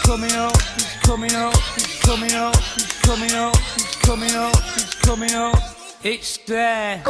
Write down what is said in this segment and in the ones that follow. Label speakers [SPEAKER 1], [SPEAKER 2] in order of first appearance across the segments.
[SPEAKER 1] coming up, he's coming up, he's coming up, he's coming up, he's coming up, he's coming up. It's there.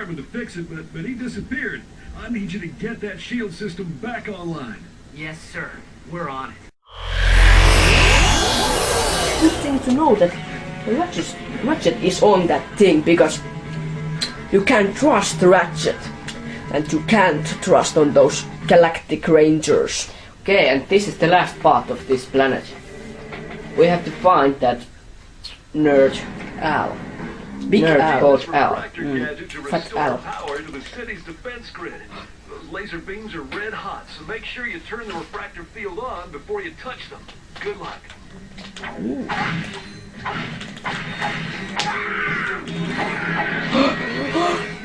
[SPEAKER 2] To fix it, but he disappeared. I need you to get that shield system back online.
[SPEAKER 3] Yes, sir. We're on it.
[SPEAKER 4] Good thing to know that Ratchet is on that thing, because you can trust Ratchet and you can't trust on those galactic rangers.
[SPEAKER 5] Okay, and this is the last part of this planet. We have to find that nerd Al.
[SPEAKER 4] Big
[SPEAKER 5] nerd
[SPEAKER 4] Al.
[SPEAKER 5] called Al.
[SPEAKER 4] Fat Al.
[SPEAKER 2] Power to the city's defense grid. Those laser beams are red hot, so make sure you turn the refractor field on before you touch them. Good luck.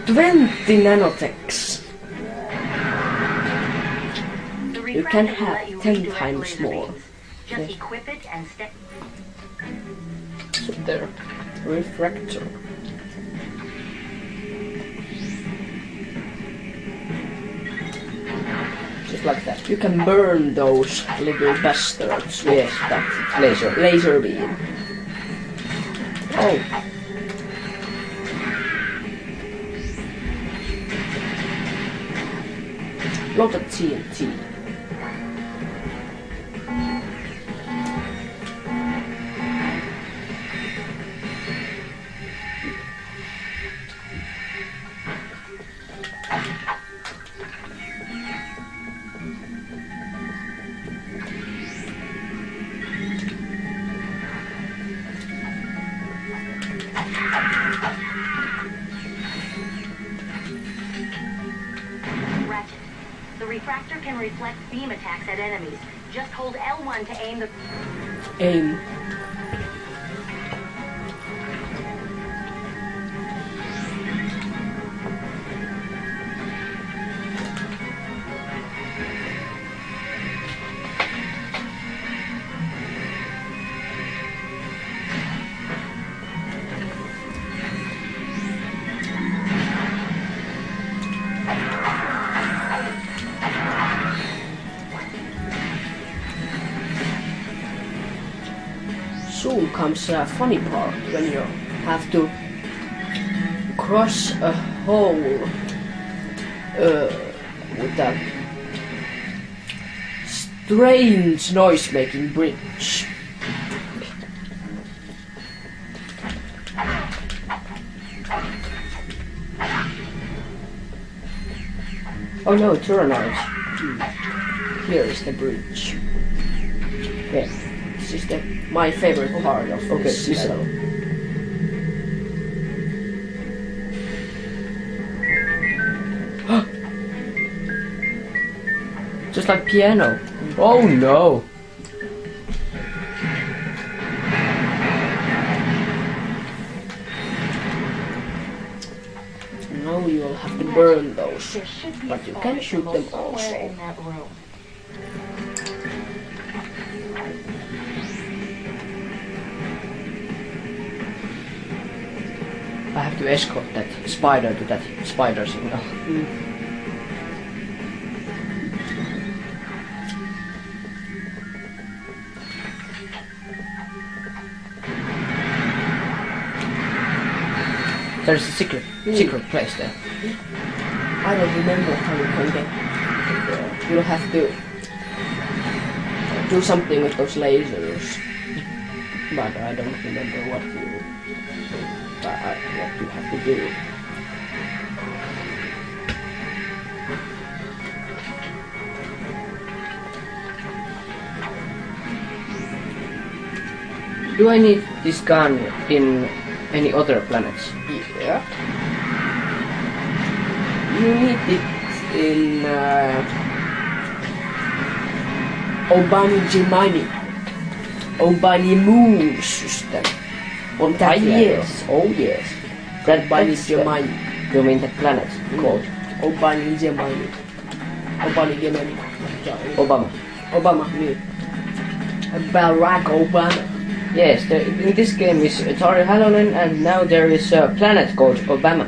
[SPEAKER 4] 20 nanotechs. You can have 10 times more.
[SPEAKER 3] Just equip it and step.
[SPEAKER 4] So there, refractor. Just like that. You can burn those little bastards.
[SPEAKER 5] Yes, that's it.
[SPEAKER 4] Laser beam. Oh. Lot of TNT.
[SPEAKER 3] Ratchet. The refractor can reflect beam attacks at enemies. Just hold L1 to aim the...
[SPEAKER 4] Aim. Soon comes a funny part when you have to cross a hole with a strange noise-making bridge. Oh no, Tyrannosaurus. Here is the bridge. Yeah. This is my favorite part of this level. Just like piano.
[SPEAKER 5] Oh no!
[SPEAKER 4] Now you will have to burn those, but you can shoot them also.
[SPEAKER 3] In that room.
[SPEAKER 5] I have to escort that spider to that spider signal. There's a secret place there.
[SPEAKER 4] I don't remember how you can get there. You'll have to do something with those lasers. But I don't remember what you have to do.
[SPEAKER 5] Do I need this gun in any other planets?
[SPEAKER 4] Yeah. You need it in Obani Moon system. On that
[SPEAKER 5] yes. Oh yes.
[SPEAKER 4] Obani Gemini.
[SPEAKER 5] You mean that planet called
[SPEAKER 4] Obani Gemini. Obani Gemini.
[SPEAKER 5] Obama?
[SPEAKER 4] Obama, niin. Barack Obama.
[SPEAKER 5] Yes, in this game is Atari Halonen, and now there is a planet called Obama.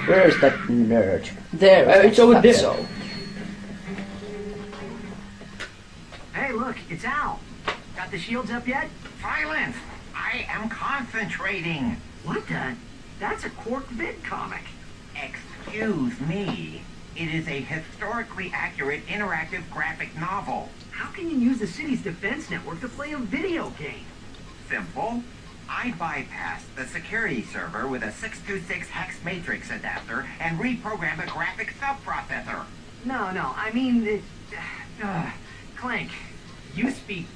[SPEAKER 5] Where is that nerd?
[SPEAKER 4] There, it's over there. So.
[SPEAKER 6] Hey, look, it's Al. Got the shields up yet?
[SPEAKER 7] Silence! I am concentrating.
[SPEAKER 6] What the? That's a Quark vid comic.
[SPEAKER 7] Excuse me. It is a historically accurate interactive graphic novel.
[SPEAKER 6] How can you use the city's defense network to play a video game?
[SPEAKER 7] Simple. I bypassed the security server with a 626 hex matrix adapter and reprogrammed a graphic subprocessor.
[SPEAKER 6] No, I mean, Clank, you speak,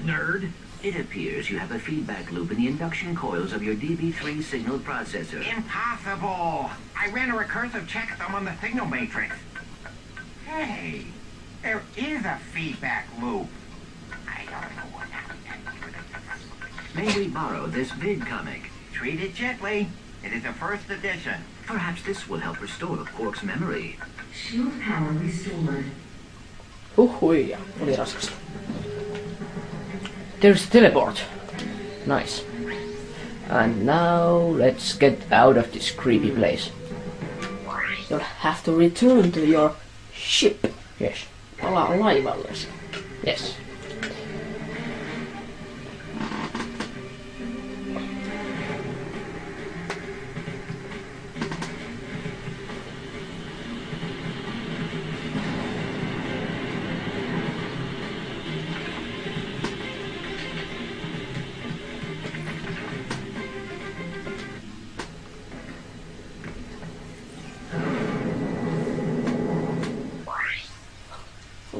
[SPEAKER 6] nerd.
[SPEAKER 8] It appears you have a feedback loop in the induction coils of your DB3 signal processor.
[SPEAKER 7] Impossible! I ran a recursive checksum on the signal matrix. Hey, there is a feedback loop. I don't know what happened.
[SPEAKER 8] May we borrow this vid comic?
[SPEAKER 7] Treat it gently. It is a first edition.
[SPEAKER 8] Perhaps this will help restore Quark's memory.
[SPEAKER 3] Shield power restored.
[SPEAKER 4] Huhhuja, oli raskasta.
[SPEAKER 5] There's teleport. Nice. And now let's get out of this creepy place.
[SPEAKER 4] You'll have to return to your ship.
[SPEAKER 5] Yes.
[SPEAKER 4] Palaa laivallesi.
[SPEAKER 5] Yes.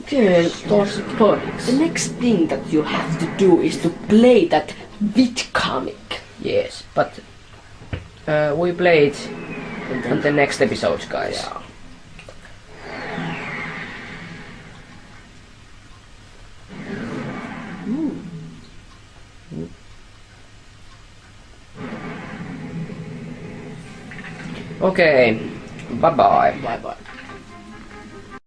[SPEAKER 4] Okay, the next thing that you have to do is to play that vid comic.
[SPEAKER 5] Yes, but we play it on the next episode, guys.
[SPEAKER 4] Yeah.
[SPEAKER 5] Okay, bye bye.
[SPEAKER 4] Bye bye.